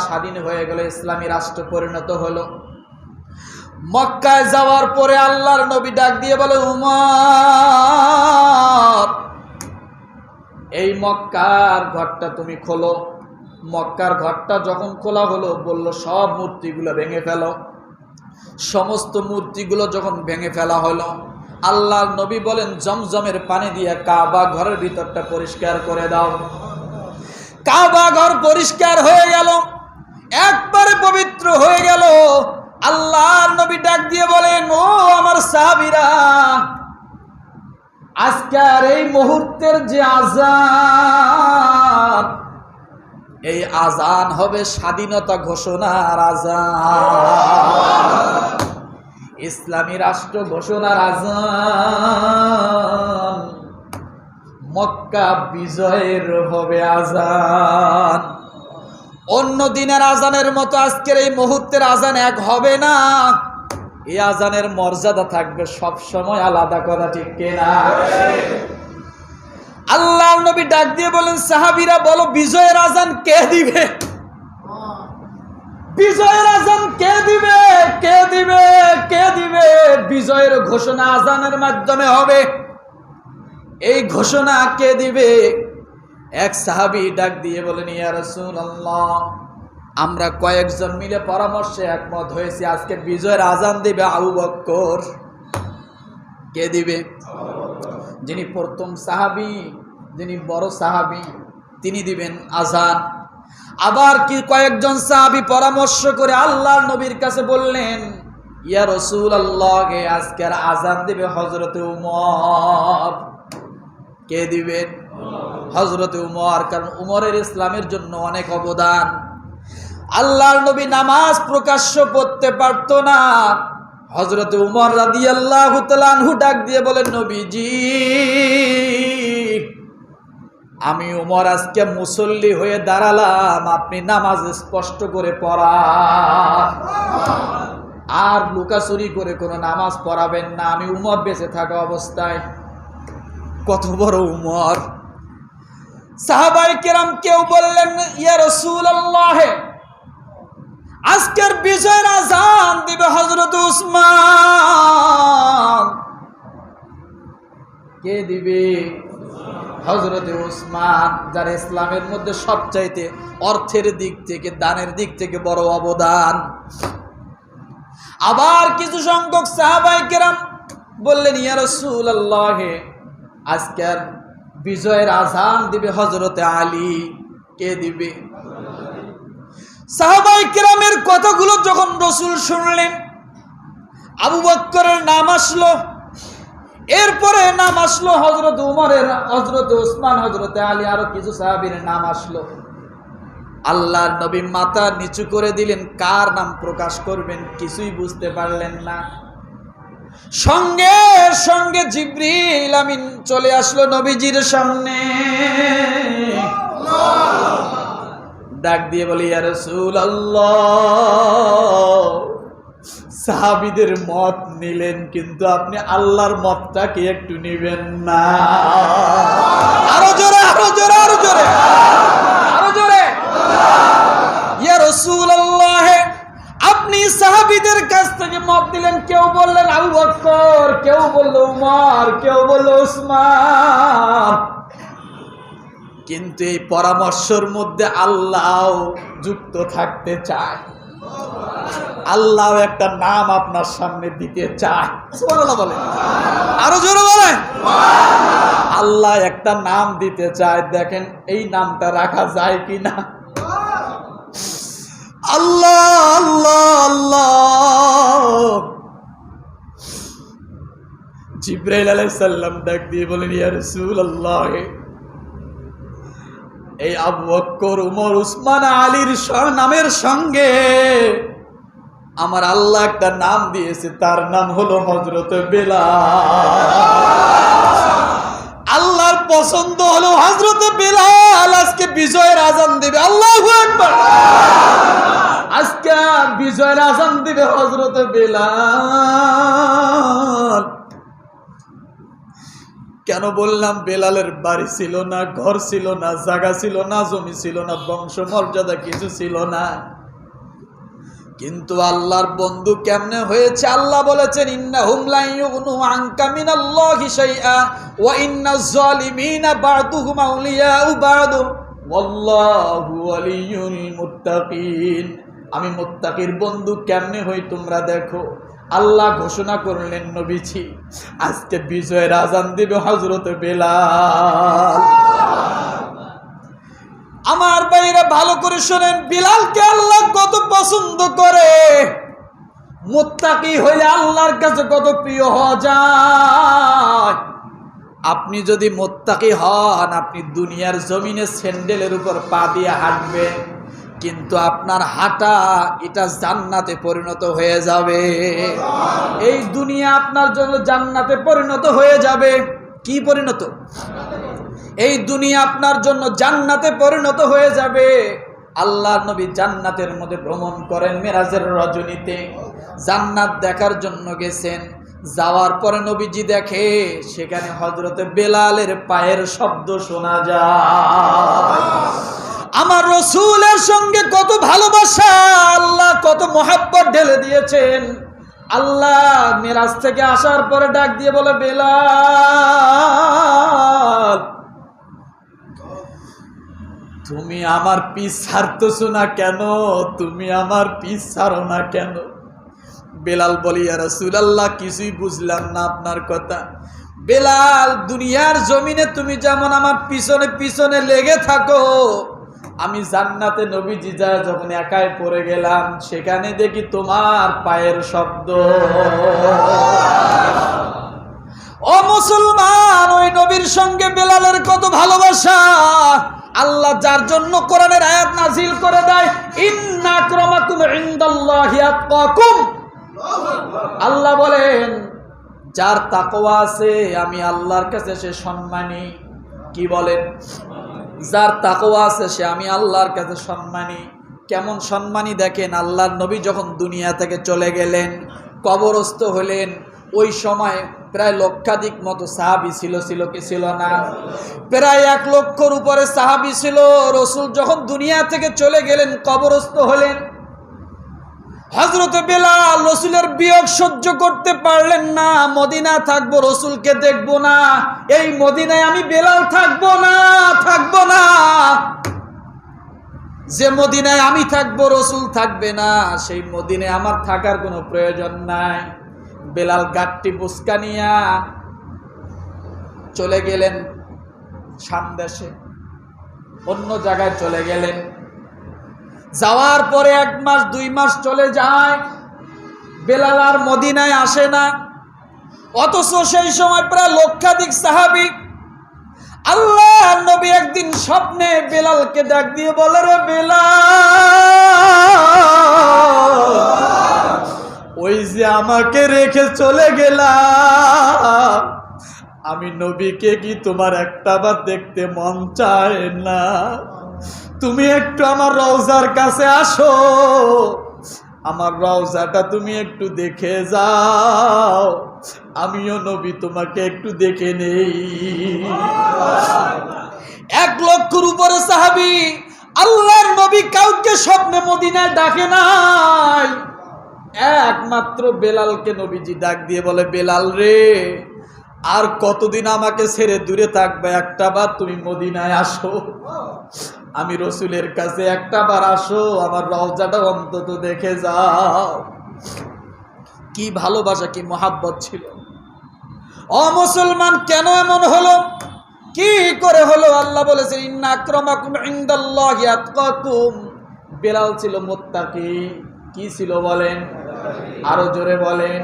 স্বাধীন হয়ে গেল, ইসলামী রাষ্ট্র পরিণত হলো। মক্কায় যাওয়ার পরে আল্লাহর নবী ডাক দিয়ে বলে, উমর, এই মক্কার ঘরটা তুমি খোলো। মক্কার ঘরটা যখন খোলা হলো, বলল সব মূর্তিগুলো ভেঙে ফেলো। সমস্ত মূর্তিগুলো যখন ভেঙে ফেলা হলো, আল্লাহর নবী বলেন, জমজমের পানি দিয়ে কাবা ঘরের ভিতরটা পরিষ্কার করে দাও। কাবা ঘর পরিষ্কার হয়ে গেল, একবারে পবিত্র হয়ে গেল। আল্লাহর নবী ডাক দিয়ে বলেন, ও আমার সাহাবীরা, আজকের এই মুহূর্তের যে আযান, এই আযান হবে স্বাধীনতা ঘোষণার আযান, ইসলামী রাষ্ট্র ঘোষণার আযান, মক্কা বিজয়ের হবে আযান। অন্য দিনের আযানের মতো আজকের এই মুহূর্তের আযান এক হবে না। এই আযানের মর্যাদা থাকবে সব সময় আলাদা, কথা ঠিক কিনা? আল্লাহর নবী ডাক দিয়ে বলেন, সাহাবীরা বলো, বিজয়ের আযান কে দিবে? বিজয়ের আযান কে দিবে? কে দিবে? কে দিবে? বিজয়ের ঘোষণা আযানের মাধ্যমে হবে। এই ঘোষণা কে দিবে? এক সাহাবী ডাক দিয়ে বলেন, ইয়া রাসূলুল্লাহ, আমরা কয়েকজন মিলে পরামর্শে একমত হয়েছি, আজকে বিজয়ের আযান দিবে আবু বকর। কে দিবে? যিনি প্রথম সাহাবী, যিনি বড় সাহাবী, তিনি দিবেন আযান। আবার কি কয়েকজন সাহাবী পরামর্শ করে আল্লাহর নবীর কাছে বললেন, ইয়া রাসূলুল্লাহ, আজকের আযান দিবে হযরতে উমর। কে দিবেন? হযরতে উমর, কারণ উমরের ইসলামের জন্য অনেক অবদান। আল্লাহর নবী নামাজ প্রকাশ্য পড়তে পারতো না। হযরতে উমর রাদিয়াল্লাহু তাআলা আনহু ডাক দিয়ে বলেন, নবীজি, আমি উমর আজকে মুসল্লি হয়ে দাঁড়ালাম, আপনি নামাজ স্পষ্ট করে পড়ান, আর লুকাচুরি করে কোনো নামাজ পড়াবেন না, আমি উমর বেঁচে থাকা অবস্থায়। কত বড় উমর! সাহাবায়ে কেরাম কেউ বললেন, ইয়া রাসূলুল্লাহ, আজকের বিজয়ের আযান দিবে হযরত উসমান। কে দিবে? হযরত উসমান, যার ইসলামের মধ্যে সবচাইতে অর্থের দিক থেকে, দানের দিক থেকে বড় অবদান। আবার কিছু সংখ্যক সাহাবায়ে কেরাম বললেন, ইয়া রাসূলুল্লাহ, আজকের বিজয়ের আযান দিবে হযরতে আলী। কে দিবে? সাহাবায়ে কেরামের কথাগুলো যখন রাসূল শুনলেন, আবু বকরের নাম আসলো, এরপরে নাম আসলো হযরত উমরের, হযরত ওসমান, হযরতে আলী, আরো কিছু সাহাবীর নাম আসলো। আল্লাহর নবী মাথা নিচু করে দিলেন, কার নাম প্রকাশ করবেন কিছুই বুঝতে পারলেন না। সঙ্গে সঙ্গে জিবরিল আমিন চলে আসলো নবীজির সামনে, ডাক দিয়ে বলে, ইয়া রাসূলুল্লাহ, সাহাবীদের মত নিলেন, কিন্তু আপনি আল্লাহর মতটাকে একটু নেবেন না। আরো জোরে, আরো জোরে, আরো জোরে, আরো জোরে। ইয়া রাসূলুল্লাহ, আপনি সাহাবীদের কাছ থেকে মত দিলেন, কেউ বললেন আবু বকর, কেউ বলল উমর, কেউ বলল উসমান, কিন্তু এই পরামর্শের মধ্যে আল্লাহ যুক্ত থাকতে চায়। আল্লাহ একটা নাম আপনার সামনে দিতে চায়। সুবহানাল্লাহ বলেন, আরো জোরে বলেন। আল্লাহ একটা নাম দিতে চায়, দেখেন এই নামটা রাখা যায় কিনা। আল্লাহ আল্লাহ আল্লাহ। জিবরাইল আলাইহিস সালাম ডাক দিয়ে বলেন, ইয়া রাসূলুল্লাহ, এই আবু বকর, উমর, উসমান, আলীর নামের সঙ্গে আমার আল্লাহ একটা নাম দিয়েছে, তার নাম হলো হযরত বেলাল। আল্লাহর পছন্দ হলো হযরত বেলাল আজকে বিজয়ের আযান দিবে। আল্লাহু আকবার। আজকে বিজয়ের আযান দিবে হযরত বেলাল। কেন বললাম? বেলালের বাড়ি ছিল না, ঘর ছিল না, জায়গা ছিল না, জমি ছিল না, বংশ মর্যাদা কিছু ছিল না, কিন্তু আল্লাহর বন্ধু কেমনে হয়েছে? আল্লাহ বলেছেন, ইন্নাহুম লা ইউগনু আনকা মিনাল্লাহি শাইআ ওয়া ইন্নাজ জালিমিনা বা'দুহুম আউলিয়াউ বা'দ ওয়াল্লাহু ওয়ালিয়ুল মুত্তাকিন। আমি মুত্তাকির বন্ধু কেমনে হই তোমরা দেখো। আল্লাহ ঘোষণা করলেন, নবীজি আজকে বিজয়ের আজান দিবে হযরত বেলাল। আমার ভাইরা ভালো করে শোনেন, বিলালকে আল্লাহ কত পছন্দ করে। মুত্তাকি হইলে আল্লাহর কাছে কত প্রিয় হওয়া যায়। আপনি যদি মুত্তাকি হন, আপনি দুনিয়ার জমিনে স্যান্ডেলের উপর পা দিয়ে হাঁটবেন, কিন্তু আপনার হাঁটা এটা জান্নাতে পরিণত হয়ে যাবে। এই দুনিয়া আপনার জন্য জান্নাতে পরিণত হয়ে যাবে। কি পরিণত? এই দুনিয়া আপনার জন্য জান্নাতে পরিণত হয়ে যাবে। আল্লাহর নবী জান্নাতের মধ্যে ভ্রমণ করেন মেরাজের রজনীতে। জান্নাত দেখার জন্য গেছেন। যাওয়ার পরে নবীজি দেখে সেখানে হযরতে বেলালের পায়ের শব্দ শোনা যায়। আমার রাসূলের সঙ্গে কত ভালোবাসা, আল্লাহ কত মহব্বত ঢেলে দিয়েছেন। আল্লাহ মেরাজ থেকে আসার পরে ডাক দিয়ে বলে, বেলাল তুমি আমার পিছ ছাড়তেছো না কেন? তুমি আমার পিছ ছাড়ো না কেন? বেলাল বলি, ইয়া রাসূলুল্লাহ কিছুই বুঝলাম না আপনার কথা। বেলাল, দুনিয়ার জমিনে তুমি যেমন আমার পিছনে পিছনে লেগে থাকো, আমি জান্নাতে নবীজি যায় যখন একাই পড়ে গেলাম, সেখানে দেখি তোমার পায়ের শব্দ। ও মুসলমান, ওই নবীর সঙ্গে বেলালের কত ভালোবাসা। আল্লাহ যার জন্য কোরআনের আয়াত নাযিল করে দেয়, ইন্না আক্রামাকুম ইনদাল্লাহি আতকাকুম। আল্লাহ বলেন, যার তাকওয়া আছে আমি আল্লাহর কাছে সে সম্মানী। কি বলেন? যার তাকওয়া আছে সে আমি আল্লাহর কাছে সম্মানী। কেমন সম্মানী দেখেন, আল্লাহর নবী যখন দুনিয়া থেকে চলে গেলেন, কবরস্থ হলেন, ওই সময় প্রায় লক্ষাধিক মতো সাহাবী ছিল কি ছিল না? প্রায় 1 লক্ষর উপরে সাহাবী ছিল। রাসূল যখন দুনিয়া থেকে চলে গেলেন, কবরস্থ হলেন, হযরত বেলাল রাসূলের বিয়োগ সহ্য করতে পারলেন না। মদিনা থাকবো, রাসূলকে দেখবো না, এই মদিনায় আমি বেলাল থাকবো না। যে মদিনায় আমি থাকবো রাসূল থাকবে না, সেই মদিনায় আমার থাকার কোনো প্রয়োজন নাই। বেলাল গাট্টি বুসকা নিয়া চলে গেলেন শাম দেশে, অন্য জায়গায় চলে গেলেন। যাওয়ার পরে 1 মাস 2 মাস চলে যায়, বেলাল আর মদিনায় আসে না। অথচ সেই সময় প্রায় লক্ষাধিক সাহাবী। আল্লাহ নবী একদিন স্বপ্নে বেলালকে ডাক দিয়ে বলে, রে বেলাল, ওই যে আমাকে রেখে চলে গেলাম, আমি নবীকে কি তোমার একটাবার দেখতে মন চায় না? তুমি একটু আমার রওজার কাছে আসো, আমার রওজাটা তুমি একটু দেখে যাও, আমিও নবী তোমাকে একটু দেখে নেই। 1 লক্ষর উপরে সাহাবী। আল্লাহর নবী কাউকে স্বপ্নে মদিনায় ডাকে নাই, একমাত্র বেলালকে নবীজি ডাক দিয়ে বলে, বেলাল রে, আর কতদিন আমাকে ছেড়ে দূরে থাকবে? একটাবার তুমি মদিনায় আসো, আমি রাসূলের কাছে একটাবার আসো, আমার রওজাটা অন্তত দেখে যাও। কি ভালোবাসা, কি মহাব্বত ছিল। ও মুসলমান, কেন এমন হলো? কি করে হলো? আল্লাহ বলেছেন, ইন্না আক্রামাকুম ইনদাল্লাহি আতকাকুম। বেলাল ছিল মুত্তাকি। কি ছিল বলেন? আরো জোরে বলেন।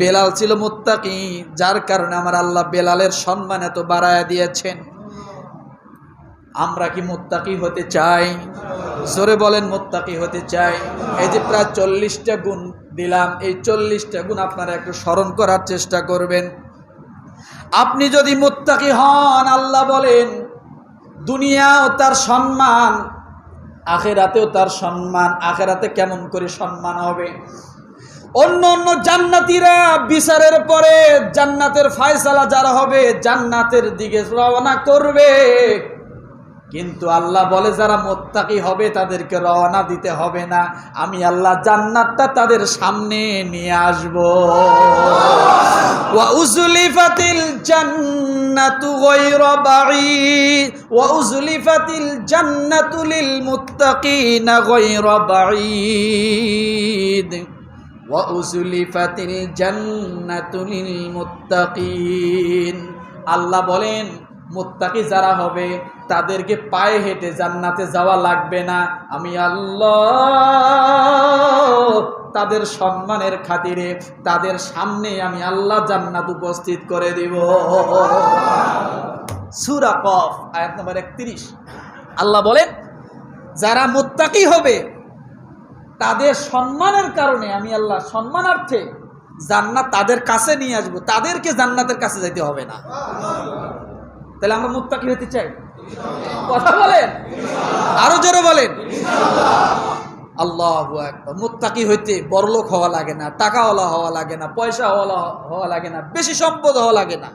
বেলাল ছিল মুত্তাকি, যার কারণে আমার আল্লাহ বেলালের সম্মান এত বাড়ায়া দিয়েছেন। আমরা কি মুত্তাকি হতে চাই? জোরে বলেন, মুত্তাকি হতে চাই। এই যে প্রায় 40টা গুণ দিলাম, এই 40টা গুণ আপনারা একটু স্মরণ করার চেষ্টা করবেন। আপনি যদি মুত্তাকি হন, আল্লাহ বলেন দুনিয়াও তার সম্মান, আখিরাতেও তার সম্মান। আখিরাতে কেমন করে সম্মান হবে? অন্য অন্য জান্নাতীরা বিচারের পরে জান্নাতের ফয়সালা যারা হবে জান্নাতের দিকে রওনা করবে, কিন্তু আল্লাহ বলে যারা মুত্তাকি হবে তাদেরকে রওনা দিতে হবে না, আমি আল্লাহ জান্নাতটা তাদের সামনে নিয়ে আসব। ওয়া উজলিফাতিল জান্নাতু গায়রা বাঈদ ওয়া উজলিফাতিল জান্নাতু লিল মুত্তাকিনা গায়রা বাঈদ ওয়া উজলিফাতিল জান্নাতু লিল মুত্তাকিন। আল্লাহ বলেন মুত্তাকি যারা হবে তাদেরকে পায়ে হেঁটে জান্নাতে যাওয়া লাগবে না, আমি আল্লাহ তাদের সম্মানের খাতিরে তাদের সামনে আমি আল্লাহ জান্নাত উপস্থিত করে দিব। সূরা কফ আয়াত নম্বর 31। আল্লাহ বলেন যারা মুত্তাকি হবে তাদের সম্মানের কারণে আমি আল্লাহ সম্মানার্থে জান্নাত তাদের কাছে নিয়ে আসবো, তাদেরকে জান্নাতের কাছে যেতে হবে না। তাহলে আমরা মুত্তাকি হতে চাই, কথা বলেন, আরো জোরে বলেন আল্লাহু আকবার। মুত্তাকি হইতে বড়লোক হওয়া লাগে না, টাকাওয়ালা হওয়া লাগে না, পয়সা হওয়া লাগে না, বেশি সম্পদ হওয়া লাগে না।